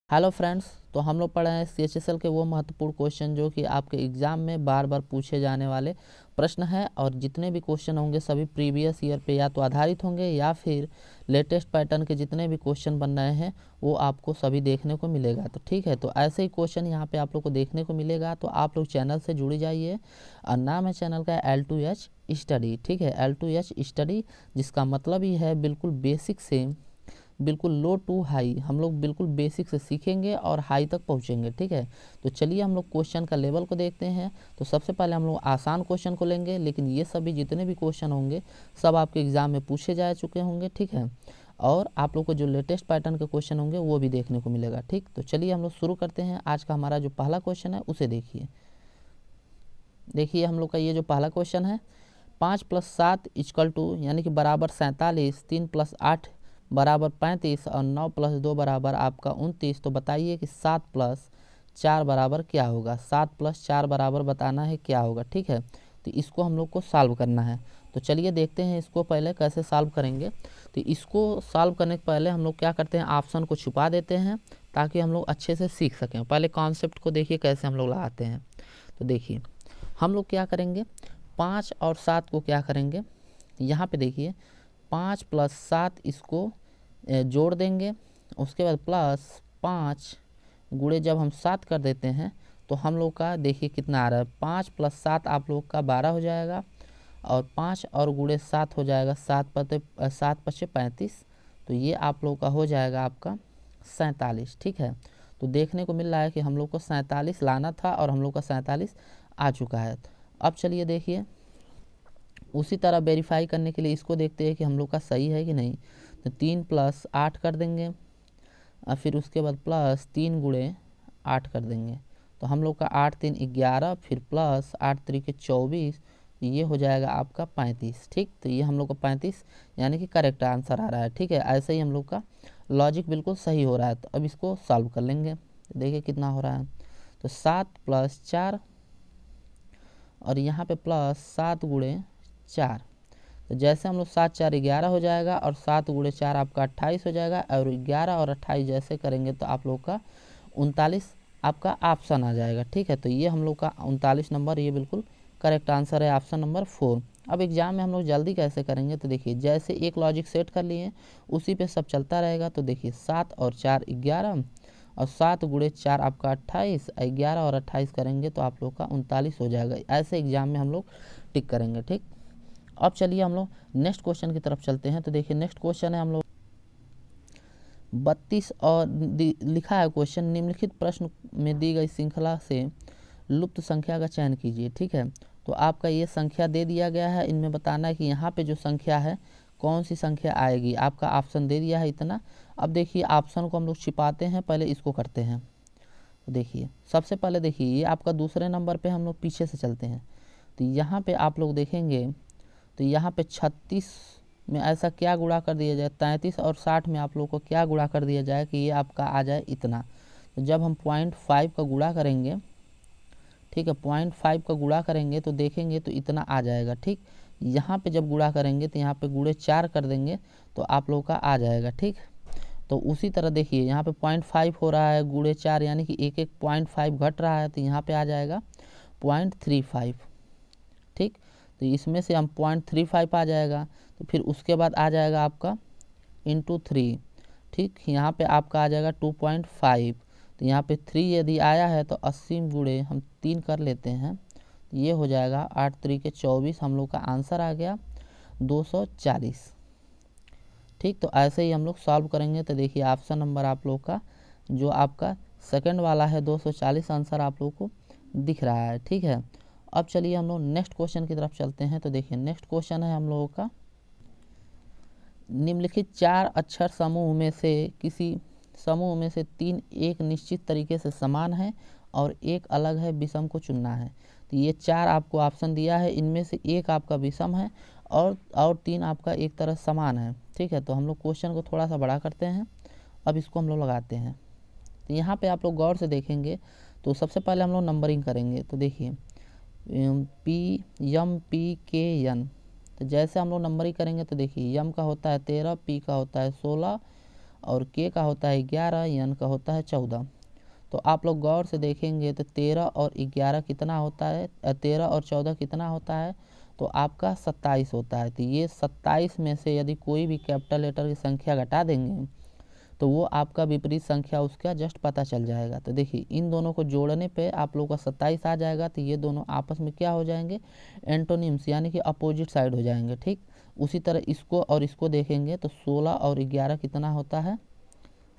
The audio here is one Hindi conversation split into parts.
हेलो फ्रेंड्स, तो हम लोग पढ़े हैं सीएचएसएल के वो महत्वपूर्ण क्वेश्चन जो कि आपके एग्ज़ाम में बार बार पूछे जाने वाले प्रश्न हैं। और जितने भी क्वेश्चन होंगे सभी प्रीवियस ईयर पे या तो आधारित होंगे या फिर लेटेस्ट पैटर्न के जितने भी क्वेश्चन बन रहे हैं वो आपको सभी देखने को मिलेगा। तो ठीक है, तो ऐसे ही क्वेश्चन यहाँ पे आप लोग को देखने को मिलेगा। तो आप लोग चैनल से जुड़ जाइए और नाम है चैनल का L2H स्टडी। ठीक है, L2H स्टडी, जिसका मतलब ही है बिल्कुल बेसिक से बिल्कुल लो टू हाई हम लोग बिल्कुल बेसिक से सीखेंगे और हाई तक पहुंचेंगे। ठीक है, तो चलिए हम लोग क्वेश्चन का लेवल को देखते हैं। तो सबसे पहले हम लोग आसान क्वेश्चन को लेंगे, लेकिन ये सभी जितने भी क्वेश्चन होंगे सब आपके एग्जाम में पूछे जा चुके होंगे। ठीक है, और आप लोग को जो लेटेस्ट पैटर्न के क्वेश्चन होंगे वो भी देखने को मिलेगा। ठीक, तो चलिए हम लोग शुरू करते हैं। आज का हमारा जो पहला क्वेश्चन है उसे देखिए हम लोग का ये जो पहला क्वेश्चन है, 5 + 7 = यानी कि बराबर 47, 3 + 8 बराबर 35 और 9 + 2 बराबर आपका 29। तो बताइए कि 7 + 4 बराबर क्या होगा। 7 + 4 बराबर बताना है क्या होगा। ठीक है, तो इसको हम लोग को सॉल्व करना है। तो चलिए देखते हैं इसको पहले कैसे सॉल्व करेंगे। तो इसको सॉल्व करने के पहले हम लोग क्या करते हैं, ऑप्शन को छुपा देते हैं ताकि हम लोग अच्छे से सीख सकें। पहले कॉन्सेप्ट को देखिए कैसे हम लोग लगाते हैं। तो देखिए हम लोग क्या करेंगे, 5 और 7 को क्या करेंगे, यहाँ पे देखिए 5 + 7 इसको जोड़ देंगे। उसके बाद +5 गुणे जब हम 7 कर देते हैं तो हम लोग का देखिए कितना आ रहा है, 5 + 7 आप लोग का 12 हो जाएगा और 5 और गुणे 7 हो जाएगा 7 × 35। तो ये आप लोग का हो जाएगा आपका 47। ठीक है, तो देखने को मिल रहा है कि हम लोग को 47 लाना था और हम लोग का 47 आ चुका है। अब चलिए देखिए उसी तरह वेरीफाई करने के लिए इसको देखते हैं कि हम लोग का सही है कि नहीं। तो 3 + 8 कर देंगे और फिर उसके बाद +3 गुणे 8 कर देंगे। तो हम लोग का 8 × 3 = 11, फिर +8 × 3 = 24, ये हो जाएगा आपका 35। ठीक, तो ये हम लोग का 35 यानी कि करेक्ट आंसर आ रहा है। ठीक है, ऐसे ही हम लोग का लॉजिक बिल्कुल सही हो रहा है। तो अब इसको सॉल्व कर लेंगे। तो देखिए कितना हो रहा है, तो 7 + 4 और यहाँ पे +7 गुणे 4। तो जैसे हम लोग 7 × 4 = 11 हो जाएगा और 7 गुणे 4 आपका 28 हो जाएगा और 11 और 28 जैसे करेंगे तो आप लोग का 39 आपका ऑप्शन आ जाएगा। ठीक है, तो ये हम लोग का 39 नंबर ये बिल्कुल करेक्ट आंसर है, ऑप्शन नंबर 4। अब एग्जाम में हम लोग जल्दी कैसे करेंगे, तो देखिए जैसे एक लॉजिक सेट कर लिए उसी पे सब चलता रहेगा। तो देखिए 7 और 4 = 11 और 7 गुणे 4 आपका 28, 11 और 28 करेंगे तो आप लोग का 39 हो जाएगा। ऐसे एग्जाम में हम लोग टिक करेंगे। ठीक, अब चलिए हम लोग नेक्स्ट क्वेश्चन की तरफ चलते हैं। तो देखिए नेक्स्ट क्वेश्चन है हम लोग 32 और लिखा है क्वेश्चन, निम्नलिखित प्रश्न में दी गई श्रृंखला से लुप्त संख्या का चयन कीजिए। ठीक है, तो आपका ये संख्या दे दिया गया है, इनमें बताना है कि यहाँ पे जो संख्या है कौन सी संख्या आएगी। आपका ऑप्शन दे दिया है इतना। अब देखिए ऑप्शन को हम लोग छिपाते हैं, पहले इसको करते हैं। तो देखिए सबसे पहले देखिए ये आपका दूसरे नंबर पे हम लोग पीछे से चलते हैं। तो यहाँ पे आप लोग देखेंगे तो यहाँ पे 36 में ऐसा क्या गुणा कर दिया जाए, 33 और 60 में आप लोग को क्या गुणा कर दिया जाए कि ये आपका आ जाए इतना। तो जब हम 0.5 का गुणा करेंगे, ठीक है, 0.5 का गुणा करेंगे तो देखेंगे तो इतना आ जाएगा। ठीक, यहाँ पे जब गुणा करेंगे तो यहाँ पे गुणे 4 कर देंगे तो आप लोग का आ जाएगा। ठीक, तो उसी तरह देखिए यहाँ पे 0.5 हो रहा है गुणे 4 यानी कि एक 0.5 घट रहा है तो यहाँ पे आ जाएगा 0.35। ठीक, तो इसमें से हम 0.35 आ जाएगा। तो फिर उसके बाद आ जाएगा आपका ×3। ठीक, यहाँ पे आपका आ जाएगा 2.5। तो यहाँ पे 3 यदि आया है तो 80 गुणे हम 3 कर लेते हैं, तो ये हो जाएगा 8 × 3 = 24। हम लोग का आंसर आ गया 240। ठीक, तो ऐसे ही हम लोग सॉल्व करेंगे। तो देखिए ऑप्शन नंबर आप लोग का जो आपका सेकंड वाला है 240 आंसर आप लोग को दिख रहा है। ठीक है, अब चलिए हम लोग नेक्स्ट क्वेश्चन की तरफ चलते हैं। तो देखिए नेक्स्ट क्वेश्चन है हम लोगों का, निम्नलिखित 4 अक्षर समूह में से किसी समूह में से 3 एक निश्चित तरीके से समान है और एक अलग है, विषम को चुनना है। तो ये 4 आपको ऑप्शन दिया है, इनमें से एक आपका विषम है और 3 आपका एक तरह समान है। ठीक है, तो हम लोग क्वेश्चन को थोड़ा सा बड़ा करते हैं। अब इसको हम लोग लगाते हैं। तो यहाँ पे आप लोग गौर से देखेंगे तो सबसे पहले हम लोग नंबरिंग करेंगे। तो देखिए PMPKN, तो जैसे हम लोग नंबरिंग करेंगे तो देखिए यम का होता है 13, पी का होता है 16 और के का होता है 11, एन का होता है 14। तो आप लोग गौर से देखेंगे तो 13 और 11 कितना होता है, 13 और 14 कितना होता है, तो आपका 27 होता है। तो ये 27 में से यदि कोई भी कैपिटल लेटर की संख्या घटा देंगे तो वो आपका विपरीत संख्या उसका जस्ट पता चल जाएगा। तो देखिए इन दोनों को जोड़ने पे आप लोगों का 27 आ जाएगा। तो ये दोनों आपस में क्या हो जाएंगे, एंटोनिम्स यानी कि अपोजिट साइड हो जाएंगे। ठीक, उसी तरह इसको और इसको देखेंगे तो 16 और 11 कितना होता है,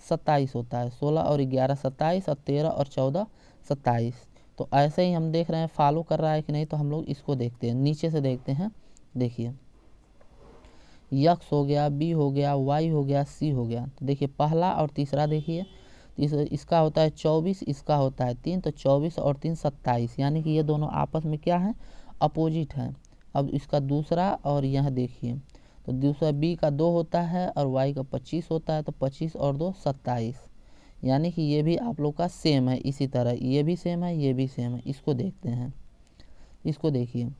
27 होता है। 16 और 11 27 और 13 और 14 27। तो ऐसे ही हम देख रहे हैं फॉलो कर रहा है कि नहीं। तो हम लोग इसको देखते हैं, नीचे से देखते हैं। देखिए यक्स हो गया, बी हो गया, वाई हो गया, सी हो गया। तो देखिए पहला और तीसरा देखिए, इसका होता है 24, इसका होता है 3। तो 24 और 3 27, यानी कि ये दोनों आपस में क्या है, अपोजिट हैं। अब इसका दूसरा और यह देखिए, तो दूसरा बी का 2 होता है और वाई का 25 होता है। तो 25 और 2 27, यानी कि ये भी आप लोग का सेम है। इसी तरह ये भी सेम है, ये भी सेम है। इसको देखते हैं, इसको देखिए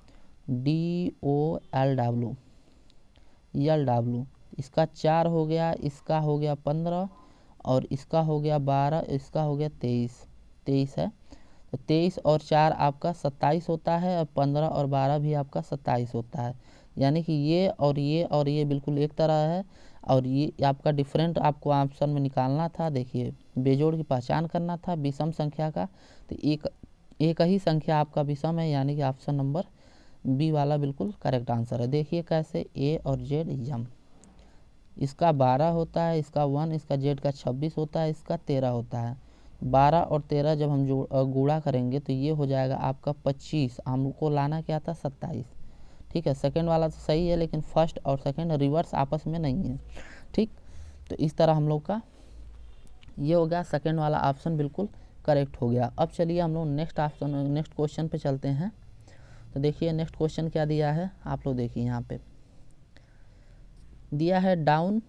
DOLW, इसका 4 हो गया, इसका हो गया 15 और इसका हो गया 12, इसका हो गया 23 है। तो 23 और 4 आपका 27 होता है और 15 और 12 भी आपका 27 होता है। यानी कि ये और ये और ये बिल्कुल एक तरह है। और ये आपका डिफरेंट आपको ऑप्शन में निकालना था। देखिए बेजोड़ की पहचान करना था विषम संख्या का। तो एक ही संख्या आपका विषम है, यानी कि ऑप्शन नंबर बी वाला बिल्कुल करेक्ट आंसर है। देखिए कैसे, ए और जेड यम, इसका 12 होता है, इसका 1, इसका जेड का 26 होता है, इसका 13 होता है। 12 और 13 जब हम गुणा करेंगे तो ये हो जाएगा आपका 25। हमको लाना क्या था, 27। ठीक है, सेकंड वाला तो सही है, लेकिन फर्स्ट और सेकंड रिवर्स आपस में नहीं है। ठीक, तो इस तरह हम लोग का ये हो गया, सेकंड वाला ऑप्शन बिल्कुल करेक्ट हो गया। अब चलिए हम लोग नेक्स्ट क्वेश्चन पे चलते हैं। तो देखिए नेक्स्ट क्वेश्चन क्या दिया है, आप लोग देखिए यहाँ पे दिया है डाउन,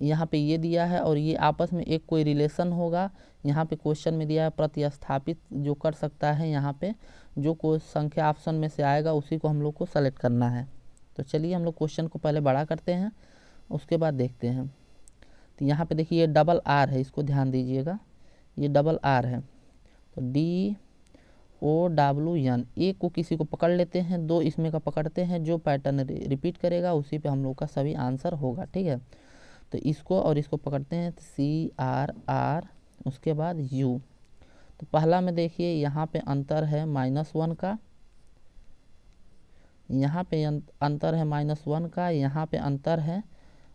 यहाँ पे ये दिया है और ये आपस में एक कोई रिलेशन होगा। यहाँ पे क्वेश्चन में दिया है प्रतिस्थापित जो कर सकता है, यहाँ पे जो कोई संख्या ऑप्शन में से आएगा उसी को हम लोग को सेलेक्ट करना है। तो चलिए हम लोग क्वेश्चन को पहले बड़ा करते हैं, उसके बाद देखते हैं। तो यहाँ पे देखिए ये डबल आर है, इसको ध्यान दीजिएगा, ये डबल आर है। तो DOWN, एक को किसी को पकड़ लेते हैं, 2 इसमें का पकड़ते हैं, जो पैटर्न रिपीट करेगा उसी पे हम लोग का सभी आंसर होगा। ठीक है, तो इसको और इसको पकड़ते हैं, CRR, उसके बाद U। तो पहला में देखिए यहाँ पे अंतर है -1 का, यहाँ पे अंतर है -1 का, यहाँ पे अंतर है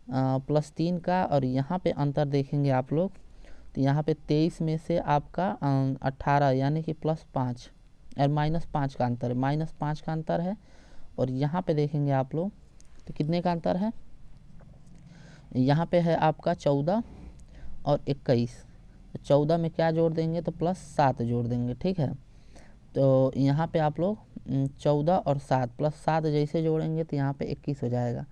+3 का, और यहाँ पे अंतर देखेंगे आप लोग तो यहाँ पे 23 में से आपका 18 यानी कि +5 और -5 का अंतर है, -5 का अंतर है। और यहाँ पे देखेंगे आप लोग तो कितने का अंतर है, यहाँ पे है आपका 14 और 21। तो 14 में क्या जोड़ देंगे तो +7 जोड़ देंगे। ठीक है, तो यहाँ पे आप लोग 14 और 7 +7 जैसे जोड़ेंगे तो यहाँ पे 21 हो जाएगा।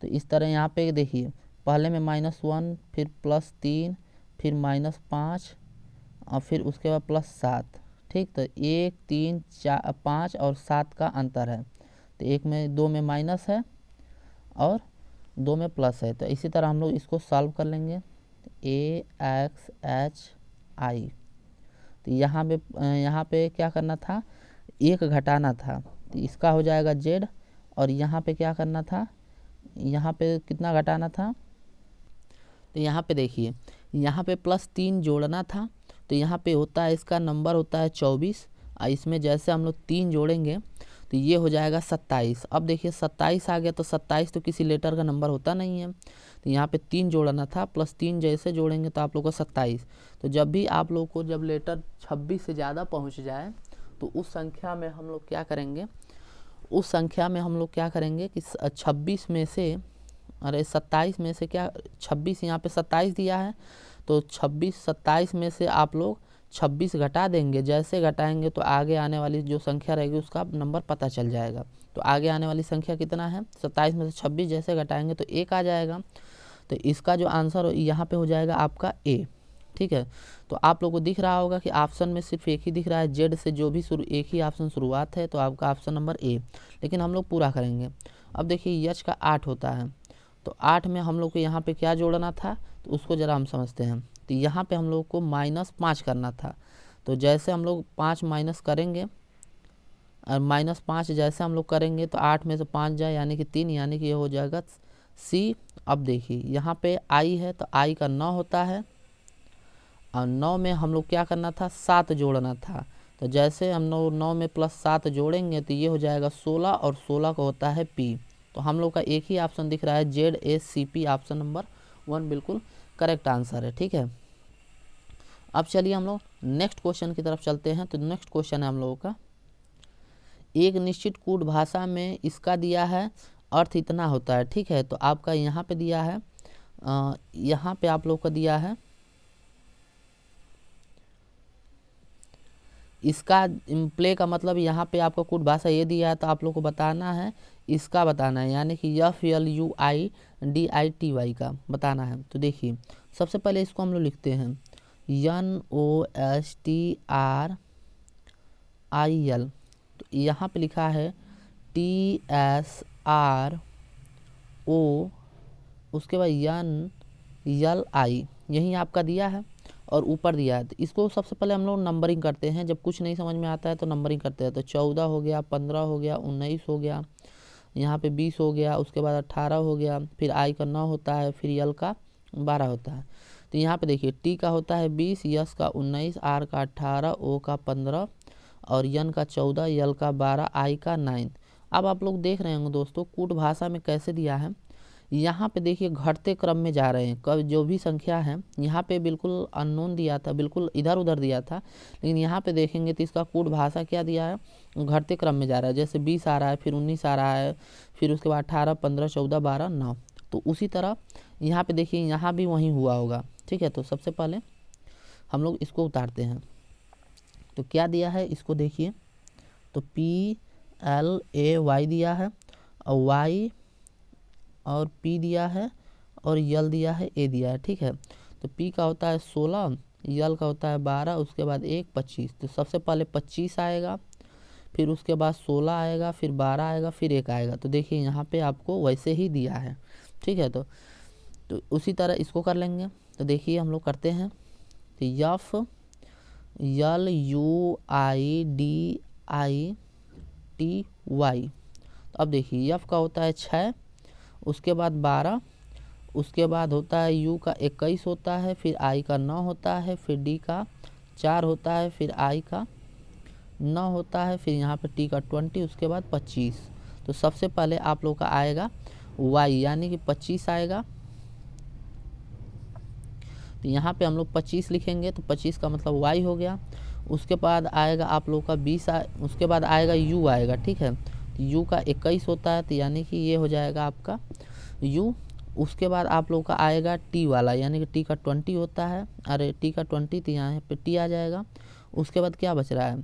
तो इस तरह यहाँ पे देखिए पहले में -1, फिर +3, फिर -5 और फिर उसके बाद +7। ठीक, तो 1, 3, 4, 5 और 7 का अंतर है। तो एक में 2 में माइनस है और 2 में प्लस है। तो इसी तरह हम लोग इसको सॉल्व कर लेंगे। AXHI, तो यहाँ पे क्या करना था, 1 घटाना था, तो इसका हो जाएगा Z। और यहाँ पे क्या करना था, यहाँ पे कितना घटाना था, तो यहाँ पे देखिए यहाँ पे +3 जोड़ना था। तो यहाँ पे होता है, इसका नंबर होता है 24 और इसमें जैसे हम लोग 3 जोड़ेंगे तो ये हो जाएगा 27। अब देखिए 27 आ गया, तो 27 तो किसी लेटर का नंबर होता नहीं है। तो यहाँ पे 3 जोड़ना था, +3 जैसे जोड़ेंगे तो आप लोग को 27। तो जब भी आप लोग को जब लेटर 26 से ज़्यादा पहुँच जाए तो उस संख्या में हम लोग क्या करेंगे, कि 26 में से, अरे 27 में से क्या 26, यहाँ पे 27 दिया है तो 27 में से आप लोग 26 घटा देंगे। जैसे घटाएंगे तो आगे आने वाली जो संख्या रहेगी उसका नंबर पता चल जाएगा। तो आगे आने वाली संख्या कितना है, 27 में से 26 जैसे घटाएंगे तो 1 आ जाएगा। तो इसका जो आंसर यहाँ पे हो जाएगा आपका A। ठीक है, तो आप लोगों को दिख रहा होगा कि ऑप्शन में सिर्फ एक ही दिख रहा है, Z से जो भी एक ही ऑप्शन शुरुआत है, तो आपका ऑप्शन नंबर A। लेकिन हम लोग पूरा करेंगे। अब देखिए यच का 8 होता है, तो तो 8 में हम लोग को यहाँ पे क्या जोड़ना था, तो उसको ज़रा हम समझते हैं। तो यहाँ पे हम लोग को -5 करना था। तो जैसे हम लोग 5 माइनस करेंगे और -5 जैसे हम लोग करेंगे तो 8 में से 5 जाए यानी कि 3, यानी कि ये हो जाएगा सी। अब देखिए यहाँ पे आई है तो आई का 9 होता है और 9 में हम लोग क्या करना था, 7 जोड़ना था। तो जैसे हम लोग 9 में +7 जोड़ेंगे तो ये हो जाएगा 16 और 16 का होता है पी। तो हम लोग का एक ही ऑप्शन दिख रहा है ZACP, ऑप्शन नंबर 1 बिल्कुल करेक्ट आंसर है। ठीक है, अब चलिए हम लोग नेक्स्ट क्वेश्चन की तरफ चलते हैं। तो नेक्स्ट क्वेश्चन है हम लोगों का, एक निश्चित कूट भाषा में इसका दिया है अर्थ इतना होता है। ठीक है, तो आपका यहाँ पे दिया है, यहाँ पे आप लोग का दिया है इसका प्ले का मतलब यहाँ पे आपका कूट भाषा ये दिया है, तो आप लोग को बताना है, इसका बताना है, यानी कि FLUIDITY का बताना है। तो देखिए सबसे पहले इसको हम लोग लिखते हैं NOSTRIL। तो यहाँ पे लिखा है TSRO, उसके बाद NLI, यही आपका दिया है और ऊपर दिया है। तो इसको सबसे पहले हम लोग नंबरिंग करते हैं, जब कुछ नहीं समझ में आता है तो नंबरिंग करते हैं। तो 14 हो गया, 15 हो गया, 19 हो गया, यहाँ पे 20 हो गया, उसके बाद 18 हो गया, फिर आई का 9 होता है, फिर यल का 12 होता है। तो यहाँ पे देखिए टी का होता है 20, यस का 19, आर का 18, ओ का 15 और यन का 14, यल का 12, आई का 9। अब आप लोग देख रहे होंगे दोस्तों कूट भाषा में कैसे दिया है, यहाँ पे देखिए घटते क्रम में जा रहे हैं। कब जो भी संख्या है यहाँ पे बिल्कुल अननोन दिया था, बिल्कुल इधर उधर दिया था, लेकिन यहाँ पे देखेंगे तो इसका कूट भाषा क्या दिया है, घटते क्रम में जा रहा है। जैसे 20 आ रहा है, फिर 19 आ रहा है, फिर उसके बाद 18, 15, 14, 12, 9। तो उसी तरह यहाँ पे देखिए यहाँ भी वहीं हुआ होगा। ठीक है, तो सबसे पहले हम लोग इसको उतारते हैं। तो क्या दिया है इसको देखिए, तो PLAY दिया है और Y और P दिया है और यल दिया है, A दिया है। ठीक है, तो P का होता है 16, यल का होता है 12, उसके बाद 1 25। तो सबसे पहले 25 आएगा, फिर उसके बाद 16 आएगा, फिर 12 आएगा, फिर 1 आएगा। तो देखिए यहाँ पे आपको वैसे ही दिया है। ठीक है, तो उसी तरह इसको कर लेंगे। तो देखिए हम लोग करते हैं, तो FLUIDITY। तो अब देखिए F का होता है 6, उसके बाद 12, उसके बाद होता है U का 21 होता है, फिर I का 9 होता है, फिर D का 4 होता है, फिर I का 9 होता है, फिर यहाँ पे T का 20, उसके बाद 25। तो सबसे पहले आप लोग का आएगा Y, यानी कि 25 आएगा। तो यहाँ पे हम लोग 25 लिखेंगे, तो 25 का मतलब Y हो गया। उसके बाद आएगा आप लोग का 20, उसके बाद आएगा U आएगा। ठीक है, तो U का 21 होता है, तो यानी कि ये हो जाएगा आपका U। उसके बाद आप लोग का आएगा T वाला, यानी कि T का 20 होता है, अरे T का 20, तो यहाँ पे T आ जाएगा। उसके बाद क्या बच रहा है,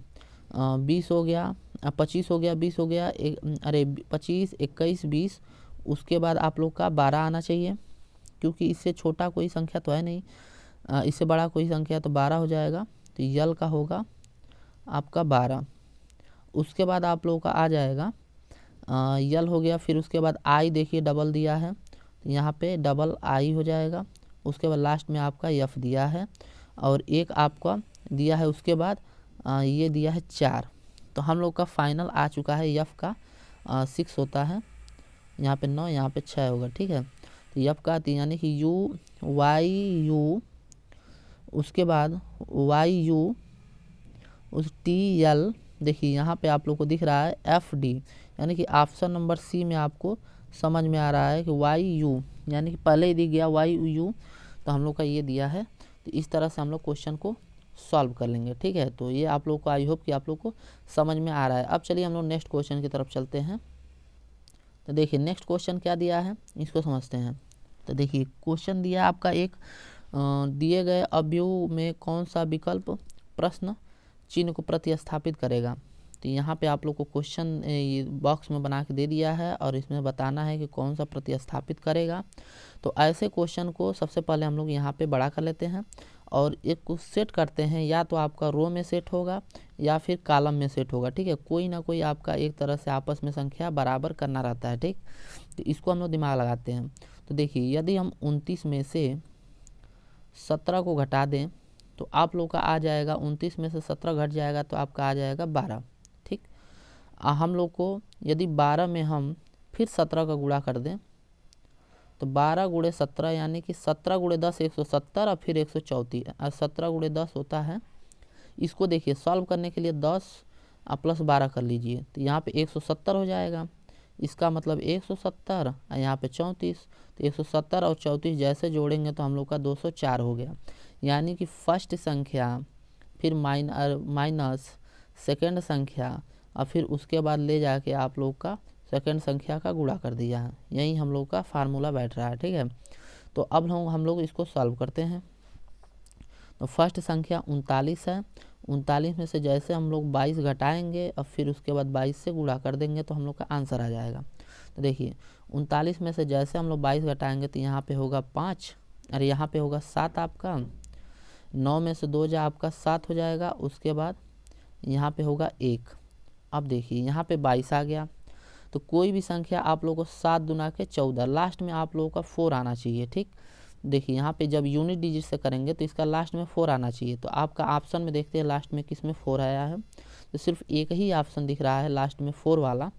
20 हो गया, 25 हो गया, 20 हो गया, अरे 25, 21, 20। उसके बाद आप लोग का 12 आना चाहिए, क्योंकि इससे छोटा कोई संख्या तो है नहीं, इससे बड़ा कोई संख्या, तो 12 हो जाएगा। तो यल का होगा आपका 12। उसके बाद आप लोगों का आ जाएगा यल हो गया, फिर उसके बाद आई देखिए डबल दिया है, तो यहाँ पे डबल आई हो जाएगा। उसके बाद लास्ट में आपका F दिया है और एक आपका दिया है, उसके बाद ये दिया है 4। तो हम लोग का फाइनल आ चुका है F का 6 होता है, यहाँ पे 9, यहाँ पे 6 होगा। ठीक है, तो F का यानी कि YU, उसके बाद YU, उस TL, देखिए यहाँ पे आप लोग को दिख रहा है FD, यानी कि ऑप्शन नंबर C में आपको समझ में आ रहा है कि YU, यानी कि पहले ही दिख गया YU, तो हम लोग का ये दिया है। तो इस तरह से हम लोग क्वेश्चन को सॉल्व कर लेंगे। ठीक है, तो ये आप लोग को आई होप कि आप लोग को समझ में आ रहा है। अब चलिए हम लोग नेक्स्ट क्वेश्चन की तरफ चलते हैं। तो देखिए नेक्स्ट क्वेश्चन क्या दिया है, इसको समझते हैं। तो देखिए क्वेश्चन दिया है आपका एक, दिए गए अवयव में कौन सा विकल्प प्रश्न चिन्ह को प्रतिस्थापित करेगा। तो यहाँ पे आप लोग को क्वेश्चन ये बॉक्स में बना के दे दिया है और इसमें बताना है कि कौन सा प्रतिस्थापित करेगा। तो ऐसे क्वेश्चन को सबसे पहले हम लोग यहाँ पे बड़ा कर लेते हैं और एक को सेट करते हैं, या तो आपका रो में सेट होगा या फिर कॉलम में सेट होगा। ठीक है, कोई ना कोई आपका एक तरह से आपस में संख्या बराबर करना रहता है। ठीक, तो इसको हम लोग दिमाग लगाते हैं। तो देखिए यदि हम 29 में से 17 को घटा दें तो आप लोग का आ जाएगा, 29 में से 17 घट जाएगा तो आपका आ जाएगा 12। ठीक, हम लोग को यदि 12 में हम फिर 17 का गुणा कर दें तो 12 गुणे 17 यानी कि 17 गुणे 10 170 और फिर 134, 17 गुणे 10 होता है। इसको देखिए सॉल्व करने के लिए 10 प्लस 12 कर लीजिए तो यहाँ पे 170 हो जाएगा। इसका मतलब 170 और यहाँ पे 34, तो 170 और 34 जैसे जोड़ेंगे तो हम लोग का 204 हो गया। यानी कि फर्स्ट संख्या फिर माइनस सेकंड संख्या और फिर उसके बाद ले जाके आप लोग का सेकंड संख्या का गुणा कर दिया है। यही हम लोग का फार्मूला बैठ रहा है। ठीक है, तो अब हम लोग इसको सॉल्व करते हैं। तो फर्स्ट संख्या 39 है, 39 में से जैसे हम लोग 22 घटाएंगे और फिर उसके बाद 22 से गुणा कर देंगे तो हम लोग का आंसर आ जाएगा। तो देखिए 39 में से जैसे हम लोग 22 घटाएंगे तो यहाँ पे होगा 5 और यहाँ पे होगा 7 आपका, 9 में से 2 जा आपका 7 हो जाएगा। उसके बाद यहाँ पे होगा 1। अब देखिए यहाँ पे 22 आ गया, तो कोई भी संख्या आप लोगों को 7 दुना के 14, लास्ट में आप लोगों का 4 आना चाहिए। ठीक, देखिए यहाँ पे जब यूनिट डिजिट से करेंगे तो इसका लास्ट में 4 आना चाहिए। तो आपका ऑप्शन में देखते हैं लास्ट में किस में 4 आया है, तो सिर्फ एक ही ऑप्शन दिख रहा है लास्ट में 4 वाला,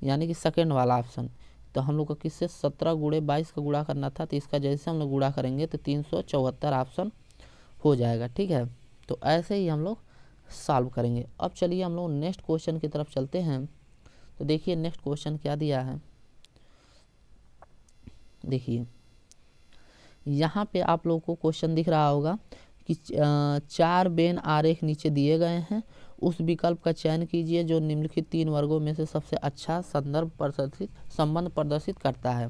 यानी कि सेकंड वाला ऑप्शन। तो हम लोग को किससे 17 गुणे 22 का गुणा करना था, तो इसका जैसे हम लोग गुणा करेंगे तो 374 ऑप्शन हो जाएगा। ठीक है, तो ऐसे ही हम लोग सॉल्व करेंगे। अब चलिए हम लोग नेक्स्ट क्वेश्चन की तरफ चलते हैं। तो देखिए नेक्स्ट क्वेश्चन क्या दिया है। देखिए यहाँ पे आप लोगों को क्वेश्चन दिख रहा होगा कि 4 बेन आरेख नीचे दिए गए हैं, उस विकल्प का चयन कीजिए जो निम्नलिखित 3 वर्गों में से सबसे अच्छा संबंध प्रदर्शित करता है।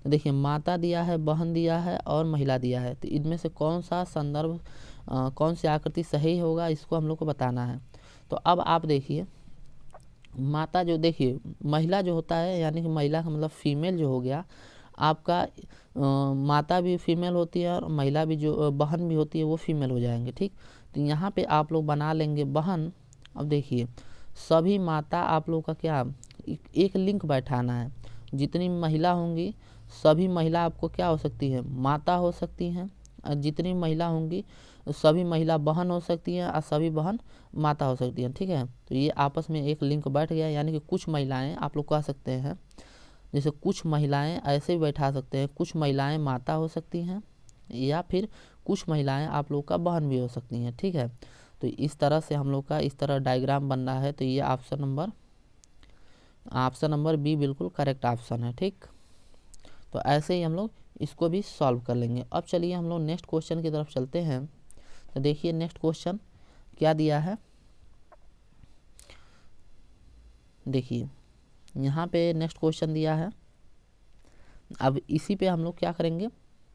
तो देखिए माता दिया है, बहन दिया है और महिला दिया है, तो इनमें से कौन सा संदर्भ कौन सी आकृति सही होगा इसको हम लोग को बताना है। तो अब आप देखिए माता, जो देखिए महिला जो होता है यानी कि महिला का मतलब फीमेल जो हो गया आपका, माता भी फीमेल होती है और महिला भी जो बहन भी होती है वो फीमेल हो जाएंगे। ठीक, तो यहाँ पे आप लोग बना लेंगे बहन। अब देखिए सभी माता आप लोग का क्या एक लिंक बैठाना है, जितनी महिला होंगी सभी महिला आपको क्या हो सकती है, माता हो सकती हैं, और जितनी महिला होंगी सभी महिला बहन हो सकती हैं और सभी बहन माता हो सकती हैं। ठीक है, तो ये आपस में एक लिंक बैठ गया, यानी कि कुछ महिलाएं आप लोग कह सकते हैं, जैसे कुछ महिलाएं ऐसे भी बैठा सकते हैं, कुछ महिलाएं माता हो सकती हैं या फिर कुछ महिलाएं आप लोग का बहन भी हो सकती हैं। ठीक है, तो इस तरह से हम लोग का इस तरह डायग्राम बन रहा है। तो ये ऑप्शन नंबर बी बिल्कुल करेक्ट ऑप्शन है। ठीक, तो ऐसे ही हम लोग इसको भी सॉल्व कर लेंगे। अब चलिए हम लोग नेक्स्ट क्वेश्चन की तरफ चलते हैं। तो देखिए नेक्स्ट क्वेश्चन क्या दिया है। देखिए यहाँ पे नेक्स्ट क्वेश्चन दिया है। अब इसी पे हम लोग क्या करेंगे,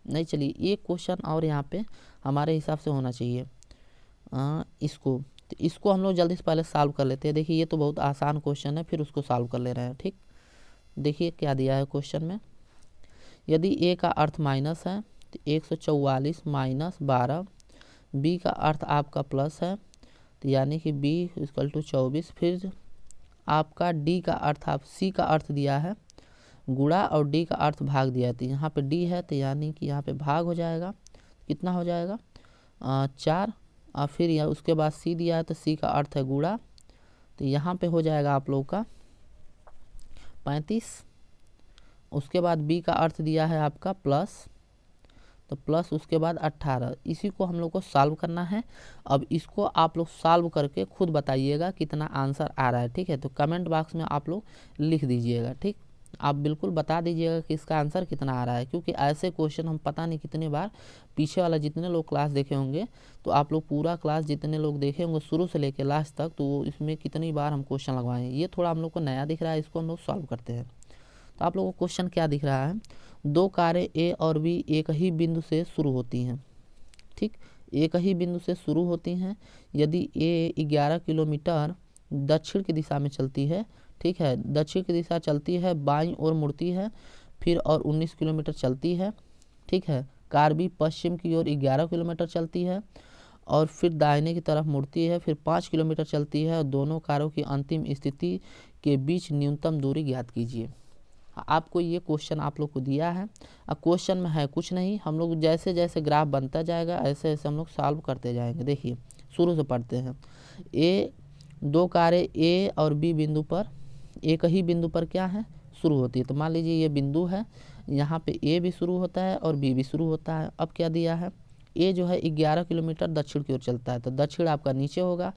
नहीं चलिए एक क्वेश्चन और यहाँ पे हमारे हिसाब से होना चाहिए। इसको हम लोग जल्दी से पहले सॉल्व कर लेते हैं। देखिए ये तो बहुत आसान क्वेश्चन है, फिर उसको सॉल्व कर ले रहे हैं। ठीक, देखिए क्या दिया है क्वेश्चन में। यदि ए का अर्थ माइनस है तो 144 माइनस 12, बी का अर्थ आपका प्लस है तो यानी कि बी इक्वल टू 24, फिर आपका डी का अर्थ आप सी का अर्थ दिया है गुणा और डी का अर्थ भाग दिया है, तो यहाँ पे डी है तो यानी कि यहाँ पे भाग हो जाएगा, कितना हो जाएगा 4, और फिर यह उसके बाद सी दिया है तो सी का अर्थ है गुणा, तो यहाँ पे हो जाएगा आप लोग का 35। उसके बाद बी का अर्थ दिया है आपका प्लस, तो प्लस उसके बाद 18। इसी को हम लोग को सॉल्व करना है। अब इसको आप लोग सॉल्व करके खुद बताइएगा कितना आंसर आ रहा है। ठीक है, तो कमेंट बॉक्स में आप लोग लिख दीजिएगा। ठीक, आप बिल्कुल बता दीजिएगा कि इसका आंसर कितना आ रहा है, क्योंकि ऐसे क्वेश्चन हम पता नहीं कितने बार पीछे वाला जितने लोग क्लास देखे होंगे, तो आप लोग पूरा क्लास जितने लोग देखे होंगे शुरू से लेकर लास्ट तक, तो इसमें कितनी बार हम क्वेश्चन लगवाएं। ये थोड़ा हम लोग को नया दिख रहा है, इसको हम लोग सॉल्व करते हैं। तो आप लोगों को क्वेश्चन क्या दिख रहा है, 2 कारें ए और बी एक ही बिंदु से शुरू होती हैं। ठीक, एक ही बिंदु से शुरू होती हैं। यदि ए 11 किलोमीटर दक्षिण की दिशा में चलती है, ठीक है, दक्षिण की दिशा चलती है, बाईं ओर मुड़ती है, फिर और 19 किलोमीटर चलती है। ठीक है, कार बी पश्चिम की ओर 11 किलोमीटर चलती है और फिर दाहिने की तरफ मुड़ती है, फिर 5 किलोमीटर चलती है, और दोनों कारों की अंतिम स्थिति के बीच न्यूनतम दूरी ज्ञात कीजिए। आपको ये क्वेश्चन आप लोग को दिया है। अब क्वेश्चन में है कुछ नहीं, हम लोग जैसे जैसे ग्राफ बनता जाएगा ऐसे ऐसे हम लोग सॉल्व करते जाएंगे। देखिए शुरू से पढ़ते हैं। दो कारें ए और बी बिंदु पर, एक ही बिंदु पर क्या है, शुरू होती है। तो मान लीजिए ये बिंदु है, यहाँ पे ए भी शुरू होता है और बी भी शुरू होता है। अब क्या दिया है, ए जो है 11 किलोमीटर दक्षिण की ओर चलता है, तो दक्षिण आपका नीचे होगा,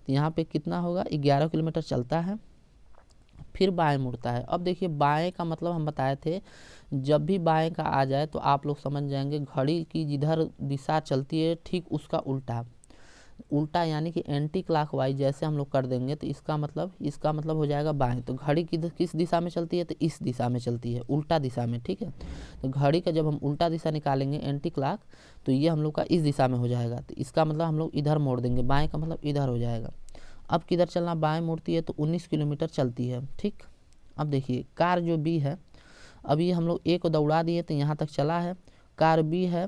तो यहाँ पे कितना होगा, 11 किलोमीटर चलता है, फिर बाएं मुड़ता है। अब देखिए बाएं का मतलब हम बताए थे, जब भी बाएं का आ जाए तो आप लोग समझ जाएंगे घड़ी की जिधर दिशा चलती है ठीक उसका उल्टा, उल्टा यानी कि एंटी क्लॉकवाइज जैसे हम लोग कर देंगे तो इसका मतलब हो जाएगा बाएं। तो घड़ी किस दिशा में चलती है, तो इस दिशा में चलती है, उल्टा दिशा में, ठीक है। तो घड़ी का जब हम उल्टा दिशा निकालेंगे एंटी क्लॉक, तो ये हम लोग का इस दिशा में हो जाएगा, तो इसका मतलब हम लोग इधर मोड़ देंगे, बाएं का मतलब इधर हो जाएगा। अब किधर चलना, बाएं मुड़ती है तो 19 किलोमीटर चलती है, ठीक। अब देखिए कार जो बी है, अभी हम लोग ए को दौड़ा दिए तो यहाँ तक चला है, कार बी है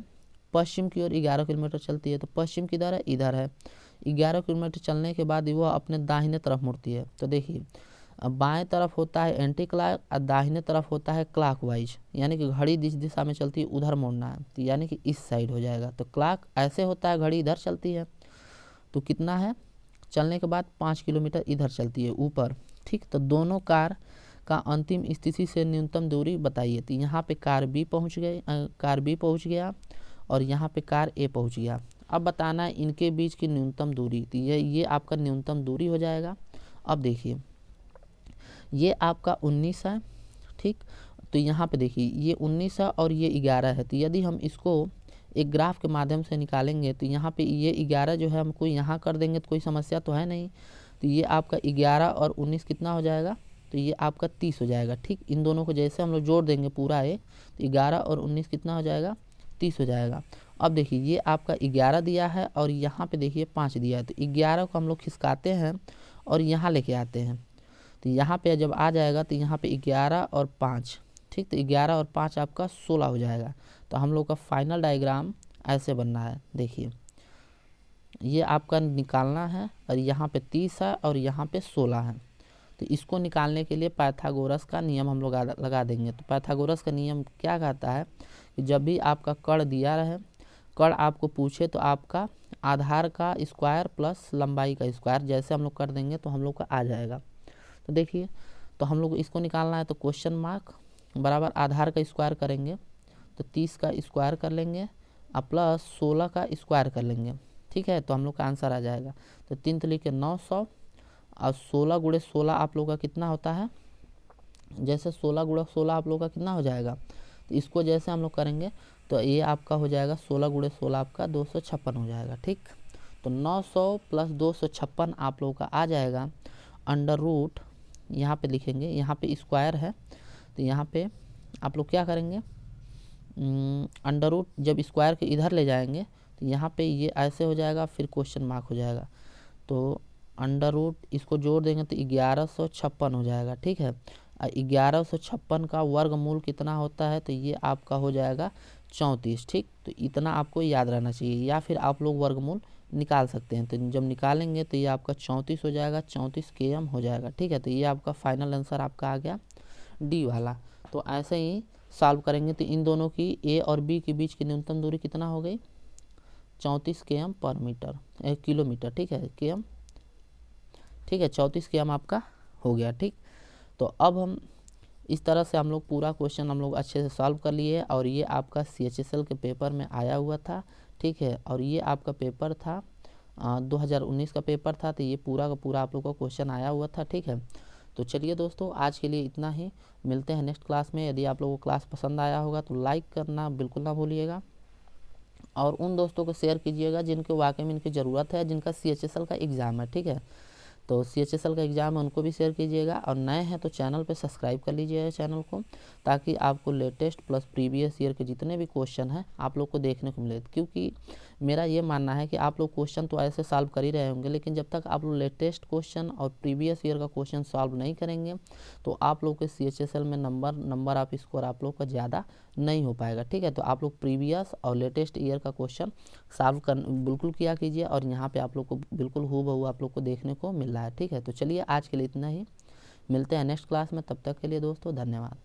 पश्चिम की ओर 11 किलोमीटर चलती है, तो पश्चिम किधर है, इधर है। 11 किलोमीटर चलने के बाद वो अपने दाहिने तरफ मुड़ती है। तो देखिए अब बाएं तरफ होता है एंटी क्लॉक और दाहिने तरफ होता है क्लॉकवाइज, यानी कि घड़ी जिस दिशा में चलती है उधर मुड़ना है, तो यानी कि इस साइड हो जाएगा। तो क्लॉक ऐसे होता है, घड़ी इधर चलती है, तो कितना है, चलने के बाद 5 किलोमीटर इधर चलती है ऊपर, ठीक। तो दोनों कार का अंतिम स्थिति से न्यूनतम दूरी बताइए। तो यहाँ पे कार बी पहुँच गया और यहाँ पे कार ए पहुँच गया। अब बताना है इनके बीच की न्यूनतम दूरी, तो ये आपका न्यूनतम दूरी हो जाएगा। अब देखिए ये आपका 19 है, ठीक। तो यहाँ पे देखिए ये 19 है और ये 11 है, तो यदि हम इसको एक ग्राफ के माध्यम से निकालेंगे तो यहाँ पे ये 11 जो है हमको यहाँ कर देंगे तो कोई समस्या तो है नहीं। तो ये आपका 11 और 19 कितना हो जाएगा, तो ये आपका 30 हो जाएगा, ठीक। इन दोनों को जैसे हम लोग जोड़ देंगे पूरा एक, तो 11 और 19 कितना हो जाएगा, 30 हो जाएगा। अब देखिए ये आपका 11 दिया है और यहाँ पे देखिए 5 दिया है, तो 11 को हम लोग खिसकाते हैं और यहाँ लेके आते हैं, तो यहाँ पे जब आ जाएगा तो यहाँ पे 11 और 5, ठीक। तो 11 और 5 आपका 16 हो जाएगा। तो हम लोग का फाइनल डायग्राम ऐसे बनना है। देखिए ये आपका निकालना है और यहाँ पे 30 है और यहाँ पे 16 है। तो इसको निकालने के लिए पाइथागोरस का नियम हम लोग लगा देंगे। तो पाइथागोरस का नियम क्या कहता है कि जब भी आपका कर्ण दिया रहे, कर्ण आपको पूछे तो आपका आधार का स्क्वायर प्लस लंबाई का स्क्वायर जैसे हम लोग कर देंगे तो हम लोग का आ जाएगा। तो देखिए तो हम लोग इसको निकालना है, तो क्वेश्चन मार्क बराबर आधार का स्क्वायर करेंगे तो 30 का स्क्वायर कर लेंगे और प्लस 16 का स्क्वायर कर लेंगे, ठीक है। तो हम लोग का आंसर आ जाएगा। तो 3 तो लिखे 900 और 16 गुणे 16 आप लोग का कितना होता है, जैसे 16 गुणे 16 आप लोग का कितना हो जाएगा, तो इसको जैसे हम लोग करेंगे तो ये आपका हो जाएगा 16 गुणे 16 आपका 256 हो जाएगा, ठीक। तो 900 प्लस 256 आप लोगों का आ जाएगा अंडर रूट, यहाँ पे लिखेंगे, यहाँ पे स्क्वायर है तो यहाँ पे आप लोग क्या करेंगे, अंडर रूट जब स्क्वायर के इधर ले जाएंगे तो यहाँ पे ये ऐसे हो जाएगा, फिर क्वेश्चन मार्क हो जाएगा। तो अंडर रूट इसको जोड़ देंगे तो 1156 हो जाएगा, ठीक है। 1156 का वर्गमूल कितना होता है, तो ये आपका हो जाएगा 34, ठीक। तो इतना आपको याद रहना चाहिए, या फिर आप लोग वर्गमूल निकाल सकते हैं। तो जब निकालेंगे तो ये आपका 34 हो जाएगा, 34 km हो जाएगा, ठीक है। तो ये आपका फाइनल आंसर आपका आ गया डी वाला। तो ऐसे ही सॉल्व करेंगे तो इन दोनों की ए और बी के बीच की न्यूनतम दूरी कितना हो गई, 34 km पर मीटर, किलोमीटर, ठीक है, km, ठीक है, 34 km आपका हो गया, ठीक। तो अब हम इस तरह से हम लोग पूरा क्वेश्चन हम लोग अच्छे से सॉल्व कर लिए और ये आपका CHSL के पेपर में आया हुआ था, ठीक है। और ये आपका पेपर था 2019 का पेपर था, तो ये पूरा का पूरा आप लोग का क्वेश्चन आया हुआ था, ठीक है। तो चलिए दोस्तों आज के लिए इतना ही, मिलते हैं नेक्स्ट क्लास में। यदि आप लोगों को क्लास पसंद आया होगा तो लाइक करना बिल्कुल ना भूलिएगा और उन दोस्तों को शेयर कीजिएगा जिनको वाकई में इनकी ज़रूरत है, जिनका CHSL का एग्ज़ाम है, ठीक है। तो CHSL का एग्ज़ाम है उनको भी शेयर कीजिएगा और नए हैं तो चैनल पे सब्सक्राइब कर लीजिएगा चैनल को, ताकि आपको लेटेस्ट प्लस प्रीवियस ईयर के जितने भी क्वेश्चन हैं आप लोग को देखने को मिले। क्योंकि मेरा ये मानना है कि आप लोग क्वेश्चन तो ऐसे सॉल्व कर ही रहे होंगे, लेकिन जब तक आप लोग लेटेस्ट क्वेश्चन और प्रीवियस ईयर का क्वेश्चन सॉल्व नहीं करेंगे तो आप लोग के CHSL में नंबर ऑफ स्कोर आप लोग का ज़्यादा नहीं हो पाएगा, ठीक है। तो आप लोग प्रीवियस और लेटेस्ट ईयर का क्वेश्चन सॉल्व कर बिल्कुल किया कीजिए और यहाँ पे आप लोग को बिल्कुल हूबहू आप लोग को देखने को मिल रहा है, ठीक है। तो चलिए आज के लिए इतना ही, मिलते हैं नेक्स्ट क्लास में, तब तक के लिए दोस्तों धन्यवाद।